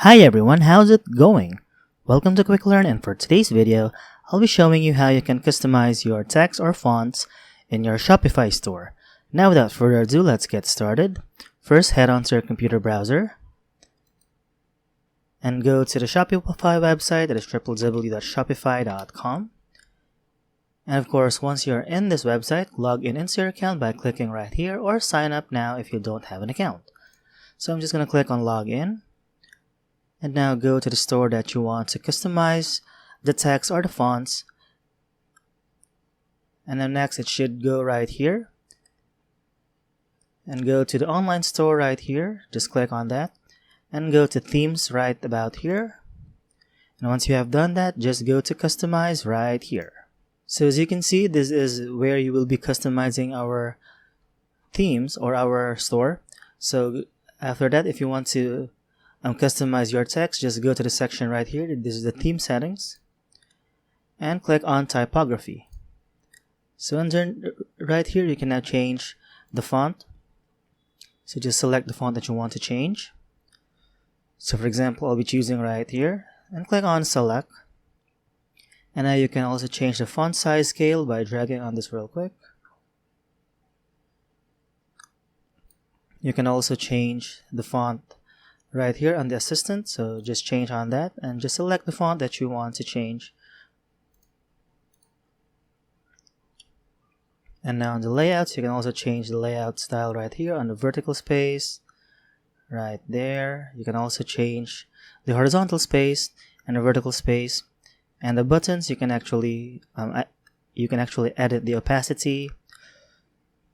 Hi everyone, how's it going? Welcome to Quick Learn, and for today's video, I'll be showing you how you can customize your text or fonts in your Shopify store. Now without further ado, let's get started. First, head on to your computer browser and go to the Shopify website, that is www.shopify.com. And of course, once you're in this website, log in into your account by clicking right here, or sign up now if you don't have an account. So I'm just going to click on login. And now go to the store that you want to customize the text or the fonts. And then next, it should go right here. And go to the online store right here. Just click on that. And go to themes right about here. And once you have done that, just go to customize right here. So as you can see, this is where you will be customizing our themes or our store. So after that, if you want to customize your text, just go to the section right here. This is the theme settings, and click on typography. So under right here, you can now change the font. So just select the font that you want to change. So for example, I'll be choosing right here and click on select. And now you can also change the font size scale by dragging on this real quick. You can also change the font right here on the assistant, so just change on that and just select the font that you want to change. And now on the layouts, you can also change the layout style right here on the vertical space right there. You can also change the horizontal space and the vertical space, and the buttons you can actually edit the opacity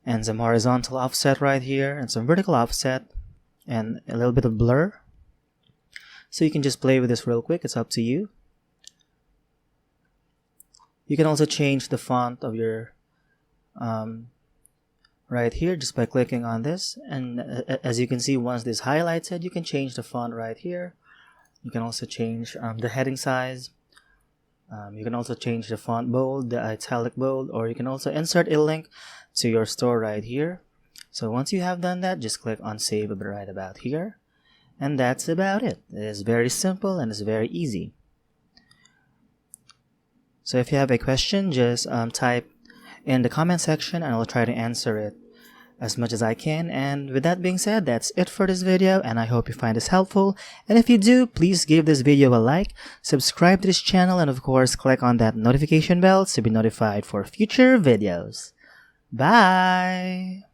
and some horizontal offset right here and some vertical offset and a little bit of blur. So you can just play with this real quick, it's up to you. You can also change the font of your right here just by clicking on this, and as you can see, once this highlighted, you can change the font right here. You can also change the heading size. You can also change the font bold, the italic bold, or you can also insert a link to your store right here. So once you have done that, just click on save right about here. And that's about it. It is very simple and it's very easy. So if you have a question, just type in the comment section and I'll try to answer it as much as I can. And with that being said, that's it for this video, and I hope you find this helpful. And if you do, please give this video a like, subscribe to this channel, and of course click on that notification bell to be notified for future videos. Bye!